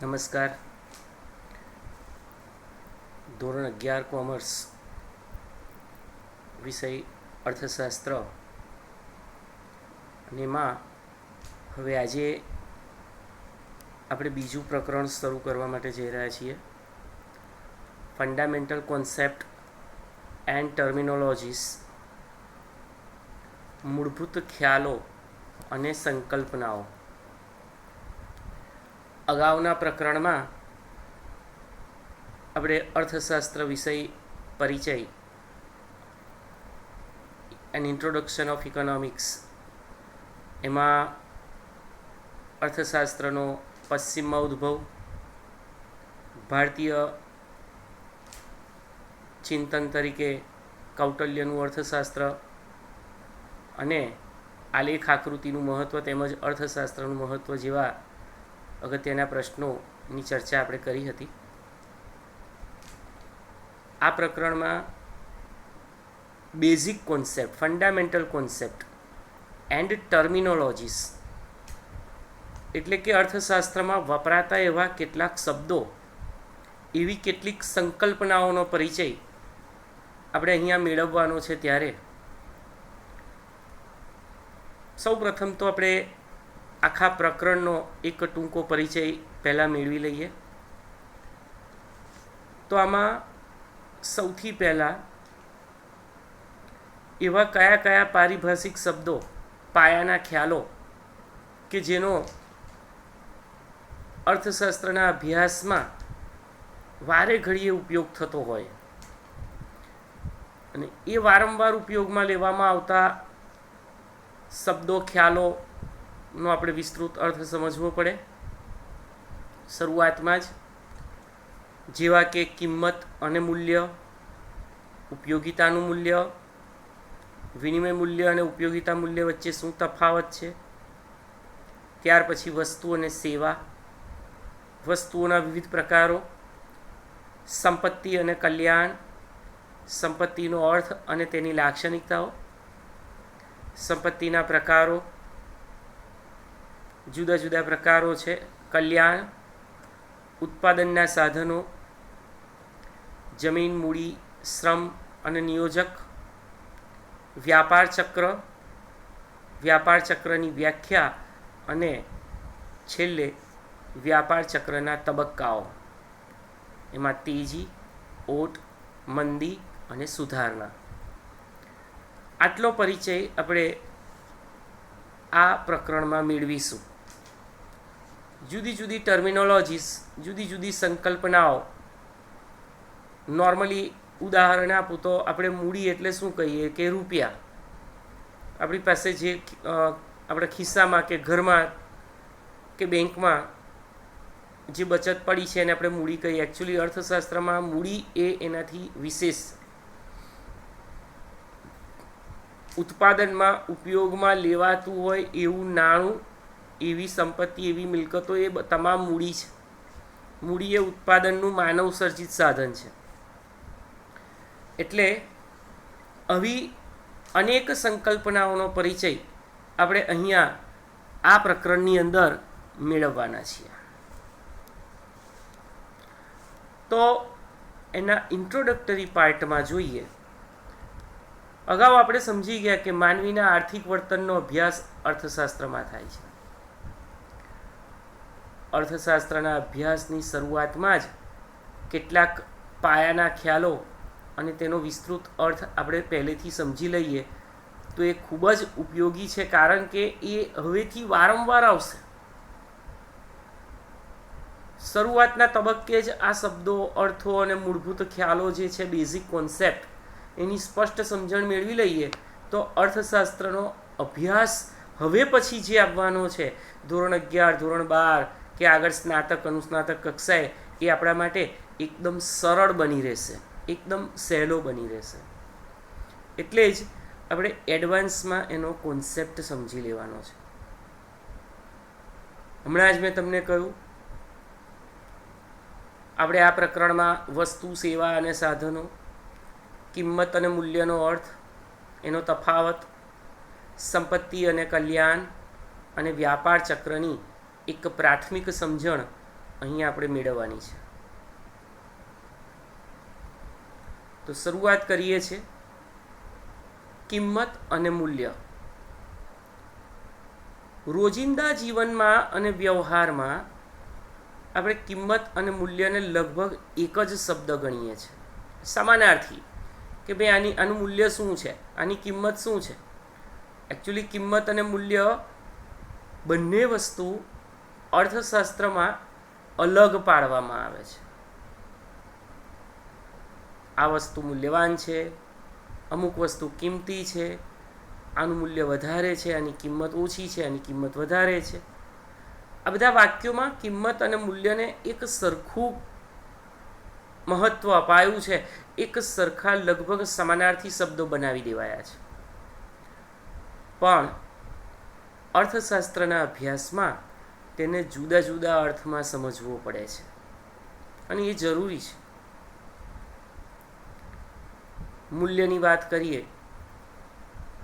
નમસ્કાર. ધોરણ 11 કોમર્સ વિષય અર્થશાસ્ત્ર અને એમાં હવે આજે આપણે બીજું પ્રકરણ શરૂ કરવા માટે જઈ રહ્યા છીએ. ફંડામેન્ટલ કોન્સેપ્ટ એન્ડ ટર્મિનોલોજીસ, મૂળભૂત ખ્યાલો અને સંકલ્પનાઓ. અગાઉના પ્રકરણમાં આપણે અર્થશાસ્ત્ર વિષય પરિચય એન ઇન્ટ્રોડક્શન ઓફ ઇકોનોમિક્સ, એમાં અર્થશાસ્ત્રનો પશ્ચિમમાં ઉદ્ભવ, ભારતીય ચિંતન તરીકે કૌટલ્યનું અર્થશાસ્ત્ર અને આલેખ આકૃતિનું મહત્ત્વ તેમજ અર્થશાસ્ત્રનું મહત્ત્વ જેવા અગત્યના પ્રશ્નોની ચર્ચા આપણે કરી હતી. આ પ્રકરણમાં basic concept, fundamental concept and terminologies એટલે કે અર્થશાસ્ત્રમાં વપરાતા એવા કેટલાક શબ્દો, એવી કેટલીક સંકલ્પનાઓનો પરિચય આપણે અહીંયા મેળવવાનો છે. ત્યારે સૌ પ્રથમ તો આપણે આખા પ્રકરણનો એક ટૂંકો પરિચય પહેલાં મેળવી લઈએ. તો આમાં સૌથી પહેલાં એવા કયા કયા પારિભાષિક શબ્દો, પાયાના ખ્યાલો કે જેનો અર્થશાસ્ત્રના અભ્યાસમાં વારે ઘડીએ ઉપયોગ થતો હોય અને એ વારંવાર ઉપયોગમાં લેવામાં આવતા શબ્દો, ખ્યાલોનો આપણે વિસ્તૃત અર્થ સમજવો પડે. શરૂઆતમાં જ જેવા કે કિંમત અને મૂલ્ય, ઉપયોગિતાનું મૂલ્ય, વિનિમય મૂલ્ય અને ઉપયોગિતા મૂલ્ય વચ્ચે શું તફાવત છે. ત્યાર પછી વસ્તુ અને સેવા, વસ્તુઓના વિવિધ પ્રકારો, સંપત્તિ અને કલ્યાણ, સંપત્તિનો અર્થ અને તેની લાક્ષણિકતાઓ, સંપત્તિના પ્રકારો, જુદા જુદા પ્રકારો છે, કલ્યાણ, ઉત્પાદનના સાધનો, જમીન, મૂડી, શ્રમ અને નિયોજક, વ્યાપાર ચક્ર, વ્યાપાર ચક્રની વ્યાખ્યા અને છેલ્લે વ્યાપાર ચક્રના તબક્કાઓ, એમાં તેજી, ઓટ, મંદી અને સુધારણા. આટલો પરિચય આપણે આ પ્રકરણમાં મેળવીશું. જુદી જુદી ટર્મિનોલોજીસ, જુદી જુદી સંકલ્પનાઓ. નોર્મલી ઉદાહરણ આપું તો આપણે મૂડી એટલે શું કહીએ કે રૂપિયા. આપણી પાસે જે આપણા ખિસ્સામાં કે ઘરમાં કે બેંકમાં જે બચત પડી છે એને આપણે મૂડી કહીએ. એકચ્યુઅલી અર્થશાસ્ત્રમાં મૂડી એ એનાથી વિશેષ ઉત્પાદનમાં ઉપયોગમાં લેવાતું હોય એવું નાણું, એવી સંપત્તિ, એવી મિલકતો, એ તમામ મૂડી છે. મૂડી એ ઉત્પાદનનું માનવ સર્જિત સાધન છે. એટલે આવી અનેક સંકલ્પનાઓનો પરિચય આપણે અહીંયા આ પ્રકરણની અંદર મેળવવાના છીએ. તો એના ઇન્ટ્રોડક્ટરી પાર્ટમાં જોઈએ. અગાઉ આપણે સમજી ગયા કે માનવીના આર્થિક વર્તનનો અભ્યાસ અર્થશાસ્ત્રમાં થાય છે. અર્થશાસ્ત્રના અભ્યાસની શરૂઆતમાં જ કેટલાક પાયાના ખ્યાલો અને તેનો વિસ્તૃત અર્થ આપણે પહેલેથી સમજી લઈએ તો એ ખૂબ જ ઉપયોગી છે, કારણ કે એ હવેથી વારંવાર આવશે. શરૂઆતના તબક્કે જ આ શબ્દો, અર્થો અને મૂળભૂત ખ્યાલો જે છે, બેઝિક કોન્સેપ્ટ, એની સ્પષ્ટ સમજણ મેળવી લઈએ તો અર્થશાસ્ત્રનો અભ્યાસ હવે પછી જે આવવાનો છે, ધોરણ 11, ધોરણ 12 કે આગળ સ્નાતક, અનુસ્નાતક કક્ષાએ, એ આપણા માટે એકદમ સરળ બની રહેશે, એકદમ સહેલો બની રહેશે. એટલે જ આપણે એડવાન્સમાં એનો કોન્સેપ્ટ સમજી લેવાનો છે. હમણાં જ મેં તમને કહ્યું, આપણે આ પ્રકરણમાં વસ્તુ, સેવા અને સાધનો, કિંમત અને મૂલ્યનો અર્થ, એનો તફાવત, સંપત્તિ અને કલ્યાણ અને વ્યાપાર ચક્રની એક પ્રાથમિક સમજણ અહીં આપણે મેળવવાની છે. તો શરૂઆત કરીએ છીએ કિંમત અને મૂલ્ય. રોજિંદા જીવનમાં અને વ્યવહારમાં આપણે કિંમત અને મૂલ્યને લગભગ એક જ શબ્દ ગણીએ છીએ, સમાનાર્થી, કે ભાઈ આનું મૂલ્ય શું છે, આની કિંમત શું છે. એકચ્યુઅલી કિંમત અને મૂલ્ય બંને વસ્તુ અર્થશાસ્ત્રમાં અલગ પાડવામાં આવે છે. આ વસ્તુ મૂલ્યવાન છે, અમુક વસ્તુ કિંમતી છે, આનું મૂલ્ય વધારે છે, આની કિંમત ઓછી છે, આની કિંમત વધારે છે. આ બધા વાક્યોમાં કિંમત અને મૂલ્યને એક સરખું મહત્ત્વ અપાયું છે, એક સરખા લગભગ સમાનાર્થી શબ્દો બનાવી દેવાયા છે. પણ અર્થશાસ્ત્રના અભ્યાસમાં તેને જુદા જુદા અર્થમાં સમજવો પડે છે અને એ જરૂરી છે. મૂલ્યની વાત કરીએ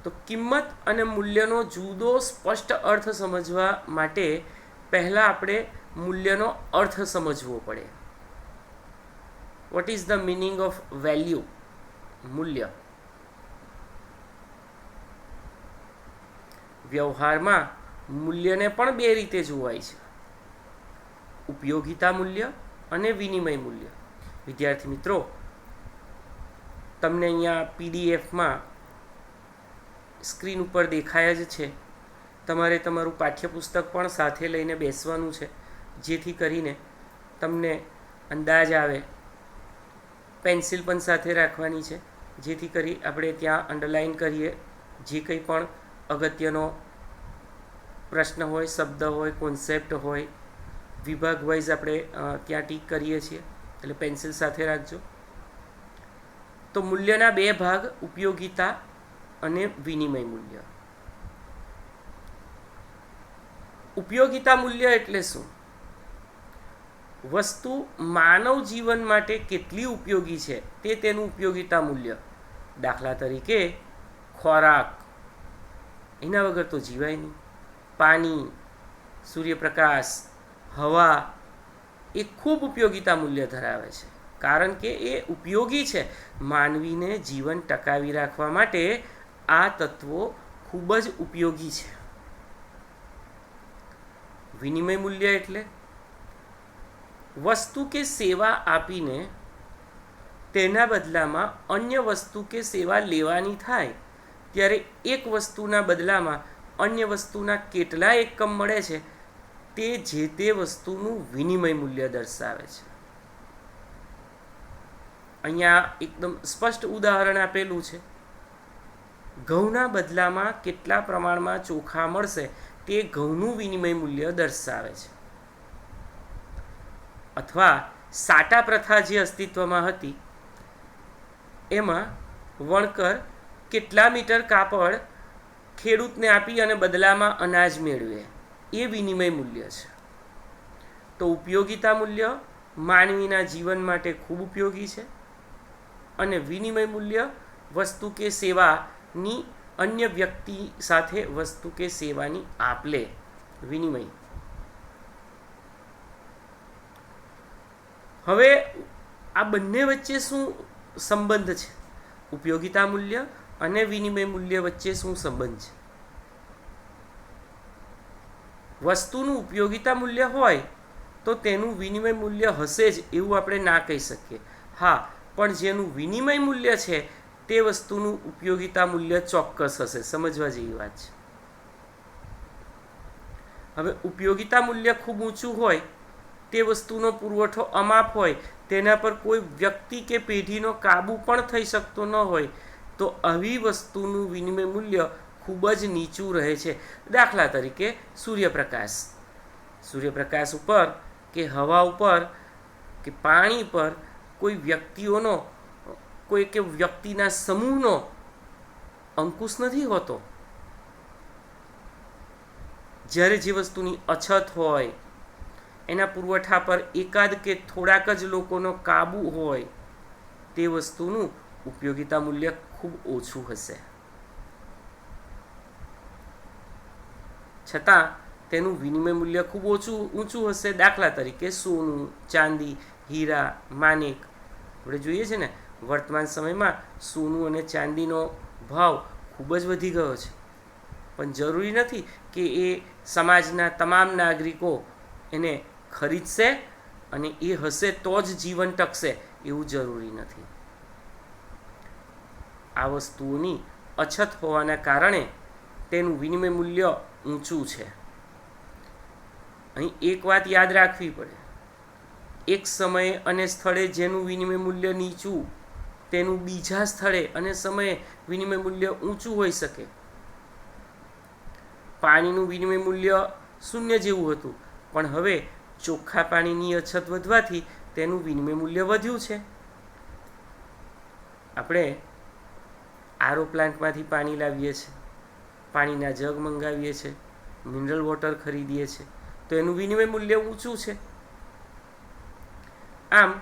તો કિંમત અને મૂલ્યનો જુદો સ્પષ્ટ અર્થ સમજવા માટે પહેલાં આપણે મૂલ્યનો અર્થ સમજવો પડે. What is the meaning of value? મૂલ્ય. વ્યવહારમાં મૂલ્યને પણ બે રીતે જોવાય છે, ઉપયોગિતા મૂલ્ય અને વિનિમય મૂલ્ય. વિદ્યાર્થી મિત્રો, તમને અહીંયા પીડીએફમાં સ્ક્રીન ઉપર દેખાય જ છે. તમારે તમારું પાઠ્યપુસ્તક પણ સાથે લઈને બેસવાનું છે, જેથી કરીને તમને અંદાજ આવે. પેન્સિલ પણ સાથે રાખવાની છે, જેથી કરી આપણે ત્યાં અંડરલાઇન કરીએ જે કંઈ પણ અગત્યનો પ્રશ્ન હોય, શબ્દ હોય, કોન્સેપ્ટ હોય, વિભાગ વાઇઝ આપણે ત્યાં ટીક કરીએ છીએ, એટલે પેન્સિલ સાથે રાખજો. તો મૂલ્યના બે ભાગ, ઉપયોગિતા અને વિનિમય મૂલ્ય. ઉપયોગિતા મૂલ્ય એટલે શું? વસ્તુ માનવ જીવન માટે કેટલી ઉપયોગી છે તે તેનું ઉપયોગિતા મૂલ્ય. દાખલા તરીકે ખોરાક, એના વગર તો જીવાય નહીં. પાણી, સૂર્યપ્રકાશ, હવા એ ખૂબ ઉપયોગિતા મૂલ્ય ધરાવે છે, કારણ કે એ ઉપયોગી છે. માનવીને જીવન ટકાવી રાખવા માટે આ તત્વો ખૂબ જ ઉપયોગી છે. વિનિમય મૂલ્ય એટલે વસ્તુ કે સેવા આપીને તેના બદલામાં અન્ય વસ્તુ કે સેવા લેવાની થાય ત્યારે એક વસ્તુના બદલામાં અન્ય વસ્તુના કેટલા એકમ મળે છે તે જે તે વસ્તુનું વિનિમય મૂલ્ય દર્શાવે છે. અહીંયા એકદમ સ્પષ્ટ ઉદાહરણ આપેલું છે. ઘઉંના બદલામાં કેટલા પ્રમાણમાં ચોખા મળશે તે ઘઉંનું વિનિમય મૂલ્ય દર્શાવે છે. અથવા સાટા પ્રથા જે અસ્તિત્વમાં હતી એમાં વણકર કેટલા મીટર કાપડ ખેડૂતને આપી અને બદલામાં અનાજ મેળવે, એ વિનિમય મૂલ્ય છે. તો ઉપયોગિતા મૂલ્ય માનવીના જીવન માટે ખૂબ ઉપયોગી છે અને વિનિમય મૂલ્ય વસ્તુ કે સેવાની અન્ય વ્યક્તિ સાથે વસ્તુ કે સેવાની આપ-લે, વિનિમય. હવે આ બંને વચ્ચે શું સંબંધ છે? ઉપયોગિતા મૂલ્ય અને વિનિમય મૂલ્ય વચ્ચે શું સંબંધ છે? વસ્તુનું ઉપયોગિતા મૂલ્ય હોય તો તેનું વિનિમય મૂલ્ય હશે જ એવું આપણે ના કહી શકીએ. હા, પણ જેનું વિનિમય મૂલ્ય છે તે વસ્તુનું ઉપયોગિતા મૂલ્ય ચોક્કસ હશે. સમજવા જેવી વાત છે. હવે ઉપયોગિતા મૂલ્ય ખૂબ ઊંચું હોય, તે વસ્તુનો પુરવઠો અમાપ હોય, તેના પર કોઈ વ્યક્તિ કે પેઢીનો કાબુ પણ થઈ શકતો ન હોય, તો આવી વસ્તુનું વિનિમય મૂલ્ય ખૂબ જ નીચું રહે છે. દાખલા તરીકે સૂર્યપ્રકાશ. સૂર્યપ્રકાશ ઉપર કે હવા ઉપર કે પાણી પર કોઈ વ્યક્તિઓનો, કોઈ કે વ્યક્તિના સમૂહનો અંકુશ નથી હોતો. જ્યારે જે વસ્તુની અછત હોય, એના પુરવઠા પર એકાદ કે થોડાક જ લોકોનો કાબુ હોય, તે વસ્તુનું ઉપયોગિતા મૂલ્ય ખૂબ ઓછું હશે. છતાં તેનું વિનિમય મૂલ્ય ખૂબ ઊંચું હશે. દાખલા તરીકે સોનું, ચાંદી, હીરા, માણેક. આપણે જોઈએ છે ને વર્તમાન સમયમાં સોનું અને ચાંદીનો ભાવ ખૂબ જ વધી ગયો છે, પણ જરૂરી નથી કે એ સમાજના તમામ નાગરિકો એને ખરીદશે અને એ હશે તો જ જીવન ટકશે, એવું જરૂરી નથી. આ વસ્તુઓની અછત હોવાના કારણે તેનું વિનિમય મૂલ્ય ઊંચું છે. અહીં એક વાત યાદ રાખવી પડે, એક સમયે અને સ્થળે જેનું વિનિમય મૂલ્ય નીચું, તેનું બીજા સ્થળે અને સમયે વિનિમય મૂલ્ય ઊંચું હોઈ શકે. પાણીનું વિનિમય મૂલ્ય 0 જેવું હતું, પણ હવે ચોખ્ખા પાણીની અછત વધવાથી તેનું વિનિમય મૂલ્ય વધ્યું છે. આપણે આરઓ પ્લાન્ટમાંથી પાણી લાવીએ છીએ, પાણીના જગ મંગાવીએ છીએ, મિનરલ વોટર ખરીદીએ છીએ, તો એનું વિનિમય મૂલ્ય ઊંચું છે. આમ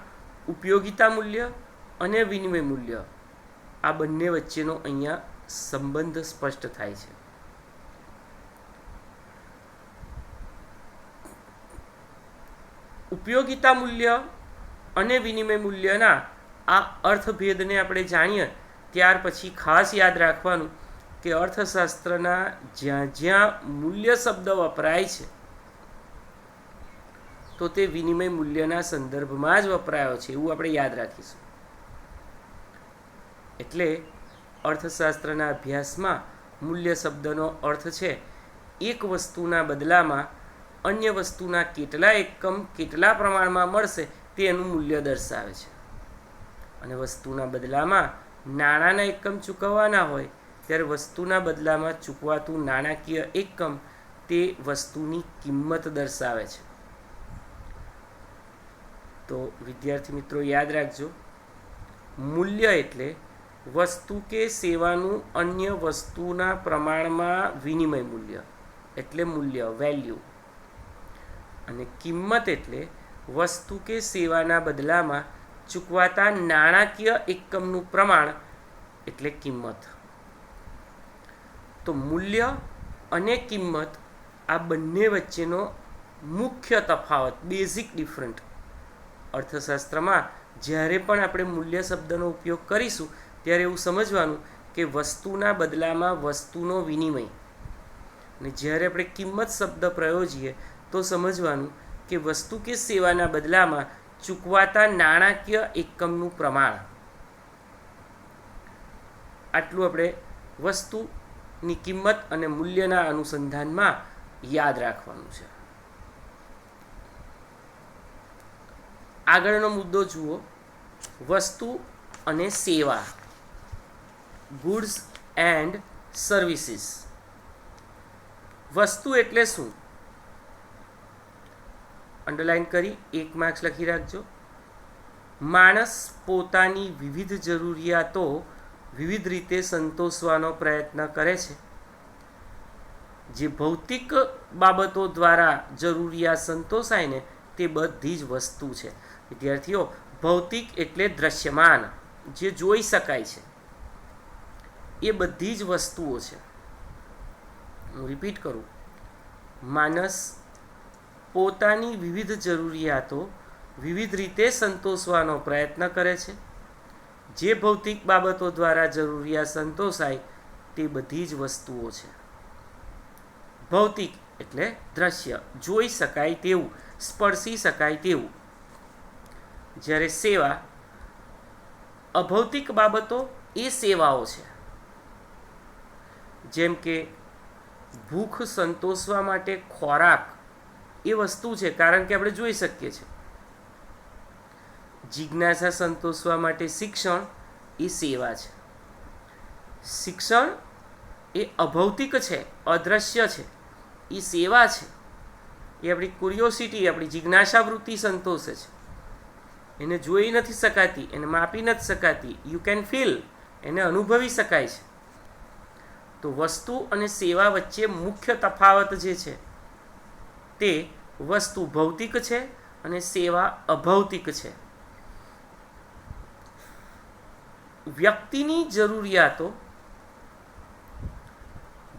ઉપયોગિતા મૂલ્ય અને વિનિમય મૂલ્ય આ બંને વચ્ચેનો અહીંયા સંબંધ સ્પષ્ટ થાય છે. ઉપયોગિતા મૂલ્ય અને વિનિમય મૂલ્યના આ અર્થભેદને આપણે જાણીએ ત્યાર પછી ખાસ યાદ રાખવાનું કે અર્થશાસ્ત્રના જ્યાં જ્યાં મૂલ્ય શબ્દ વપરાય છે તો તે વિનિમય મૂલ્યના સંદર્ભમાં જ વપરાયો છે, એવું આપણે યાદ રાખીશું. એટલે અર્થશાસ્ત્રના અભ્યાસમાં મૂલ્ય શબ્દનો અર્થ છે એક વસ્તુના બદલામાં અન્ય વસ્તુના કેટલા એકમ કેટલા પ્રમાણમાં મળશે તેનું મૂલ્ય દર્શાવે છે. અને વસ્તુના બદલામાં નાણાંના એકમ ચૂકવવાના હોય ત્યારે વસ્તુના બદલામાં ચૂકવાતું નાણાકીય એકમ તે વસ્તુની કિંમત દર્શાવે છે. તો વિદ્યાર્થી મિત્રો યાદ રાખજો, મૂલ્ય એટલે વસ્તુ કે સેવાનું અન્ય વસ્તુના પ્રમાણમાં વિનિમય મૂલ્ય એટલે મૂલ્ય, વેલ્યુ. અને કિંમત એટલે વસ્તુ કે સેવાના બદલામાં ચૂકવાતા નાણાકીય એકમનું પ્રમાણ એટલે કિંમત. તો મૂલ્ય અને કિંમત આ બંને વચ્ચેનો મુખ્ય તફાવત, બેઝિક ડિફરન્ટ. અર્થશાસ્ત્રમાં જ્યારે પણ આપણે મૂલ્ય શબ્દનો ઉપયોગ કરીશું ત્યારે એવું સમજવાનું કે વસ્તુના બદલામાં વસ્તુનો વિનિમય, અને જ્યારે આપણે કિંમત શબ્દ પ્રયોજીએ તો સમજવાનું કે વસ્તુ કે સેવાના બદલામાં ચૂકવાતા નાણાકીય એકમનું પ્રમાણ. આટલું આપણે વસ્તુની કિંમત અને મૂલ્યના અનુસંધાનમાં યાદ રાખવાનું છે. આગળનો મુદ્દો જુઓ, વસ્તુ અને સેવા, ગુડ્સ એન્ડ સર્વિસીસ. વસ્તુ એટલે શું? અંડરલાઈન કરી 1 માર્ક્સ લખી રાખજો. માણસ પોતાની વિવિધ જરૂરિયાતો વિવિધ રીતે સંતોષવાનો પ્રયત્ન કરે છે. જે ભૌતિક બાબતો દ્વારા જરૂરિયાત સંતોષાય ને તે બધી જ વસ્તુ છે. વિદ્યાર્થીઓ, ભૌતિક એટલે દ્રશ્યમાન, જે જોઈ શકાય છે, એ બધી જ વસ્તુઓ છે. હું રિપીટ કરું, માણસ પોતાની વિવિધ જરૂરિયાતો વિવિધ રીતે સંતોષવાનો પ્રયત્ન કરે છે. જે ભૌતિક બાબતો દ્વારા જરૂરિયાત સંતોષાય તે બધી જ વસ્તુઓ છે. ભૌતિક એટલે દ્રશ્ય, જોઈ શકાય તેવું, સ્પર્શી શકાય તેવું. જ્યારે સેવા, અભૌતિક બાબતો એ સેવાઓ છે. જેમ કે ભૂખ સંતોષવા માટે ખોરાક એ વસ્તુ છે, કારણ કે આપણે જોઈ શકીએ છીએ. જિજ્ઞાસા સંતોષવા માટે શિક્ષણ એ સેવા છે. શિક્ષણ એ અભૌતિક છે, અદ્રશ્ય છે, એ સેવા છે. એ આપણી ક્યુરિયોસિટી, આપણી જિજ્ઞાસા વૃત્તિ સંતોષે છે. એને જોઈ નથી શકાતી, એને માપી નથી શકાતી, યુ કેન ફીલ, એને અનુભવી શકાય છે. તો વસ્તુ અને સેવા વચ્ચે મુખ્ય તફાવત જે છે તે વસ્તુ ભૌતિક છે અને સેવા અભૌતિક છે. વ્યક્તિની જરૂરિયાતો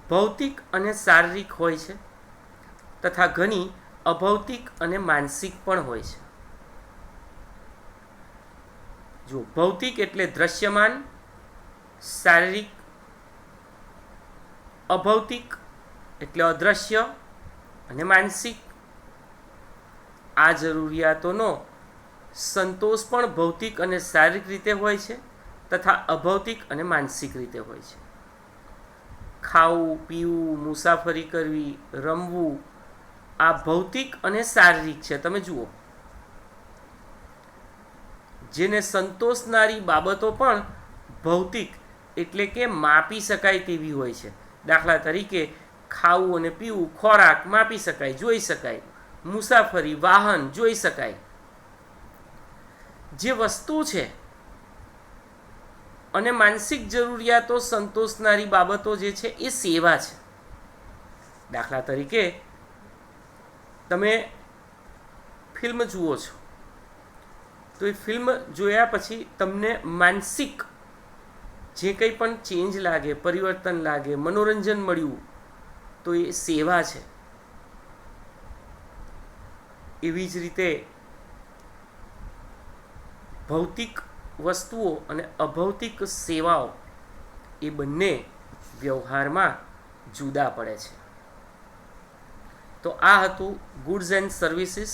ભૌતિક અને શારીરિક હોય છે, તથા ઘણી અભૌતિક અને માનસિક પણ હોય છે. જો ભૌતિક એટલે દ્રશ્યમાન, શારીરિક, અભૌતિક એટલે અદ્રશ્ય અને માનસિક. આ જરૂરિયાતોનો સંતોષ પણ ભૌતિક અને શારીરિક રીતે હોય છે તથા અભૌતિક અને માનસિક રીતે હોય છે. ખાવું, પીવું, મુસાફરી કરવી, રમવું આ ભૌતિક અને શારીરિક છે. તમે જુઓ, જેને સંતોષનારી બાબતો પણ ભૌતિક એટલે કે માપી શકાય તેવી હોય છે. દાખલા તરીકે ખાવું અને પીવું, ખોરાક માપી શકાય, જોઈ શકાય. મુસાફરી, વાહન જોઈ શકાય. જે વસ્તુ છે અને માનસિક જરૂરિયાતો સંતોષનારી બાબતો જે છે એ સેવા છે. દાખલા તરીકે તમે ફિલ્મ જુઓ છો, તો એ ફિલ્મ જોયા પછી તમને માનસિક જે કંઈ પણ ચેન્જ લાગે, પરિવર્તન લાગે, મનોરંજન મળ્યું, તો એ સેવા છે. એવી જ રીતે ભૌતિક વસ્તુઓ અને અભૌતિક સેવાઓ એ બંને વ્યવહારમાં જુદા પડે છે. તો આ હતું ગુડ્સ એન્ડ સર્વિસીસ.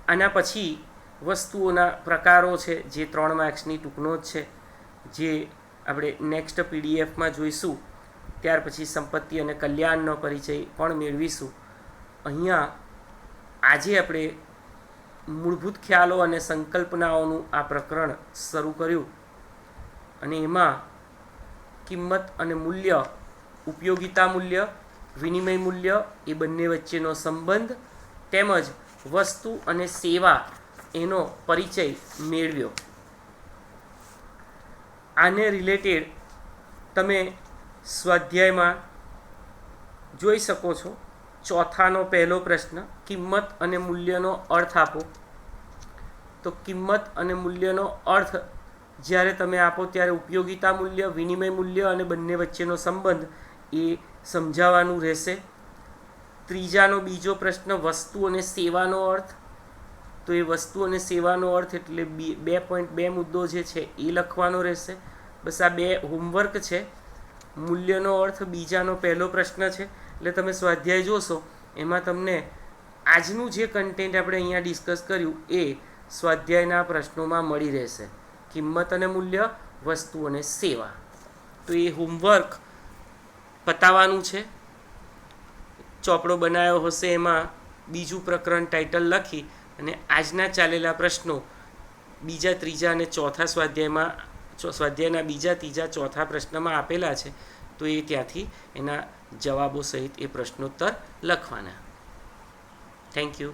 આના પછી વસ્તુઓના પ્રકારો છે, જે 3 માર્ક્સની ટૂંકનો જ છે, જે આપણે નેક્સ્ટ પીડીએફમાં જોઈશું. ત્યાર પછી સંપત્તિ અને કલ્યાણનો પરિચય પણ મેળવીશું. અહીંયા આજે આપણે મૂળભૂત ખ્યાલો અને સંકલ્પનાઓનું આ પ્રકરણ શરૂ કર્યું અને એમાં કિંમત અને મૂલ્ય, ઉપયોગિતા મૂલ્ય, વિનિમય મૂલ્ય એ બંને વચ્ચેનો સંબંધ તેમજ વસ્તુ અને સેવા એનો પરિચય મેળવ્યો. આને રિલેટેડ તમે સ્વાધ્યાયમાં જોઈ શકો છો. ચોથાનો પહેલો પ્રશ્ન, કિંમત અને મૂલ્યનો અર્થ આપો. તો કિંમત અને મૂલ્યનો અર્થ જ્યારે તમે આપો ત્યારે ઉપયોગિતા મૂલ્ય, વિનિમય મૂલ્ય અને બંને વચ્ચેનો સંબંધ એ સમજાવવાનું રહેશે. ત્રીજાનો બીજો પ્રશ્ન, વસ્તુ અને સેવાનો અર્થ. તો એ વસ્તુ અને સેવાનો અર્થ એટલે 2.2 મુદ્દો જે છે એ લખવાનો રહેશે. બસ આ 2 હોમવર્ક છે. મૂલ્યનો અર્થ બીજાનો પહેલો પ્રશ્ન છે. એટલે તમે સ્વાધ્યાય જોશો એમાં તમને આજનું જે કન્ટેન્ટ આપણે અહીંયા ડિસ્કસ કર્યું એ સ્વાધ્યાયના પ્રશ્નોમાં મળી રહેશે. કિંમત અને મૂલ્ય, વસ્તુ અને સેવા. તો એ હોમવર્ક પતાવવાનું છે. ચોપડો બનાવ્યો હશે એમાં બીજું પ્રકરણ ટાઇટલ લખી અને આજના ચાલેલા પ્રશ્નો બીજા, ત્રીજા અને ચોથા સ્વાધ્યાયના બીજા, ત્રીજા, ચોથા પ્રશ્નમાં આપેલા છે. તો એ ત્યાંથી એના જવાબો સહિત એ પ્રશ્નોત્તર લખવાના. Thank you.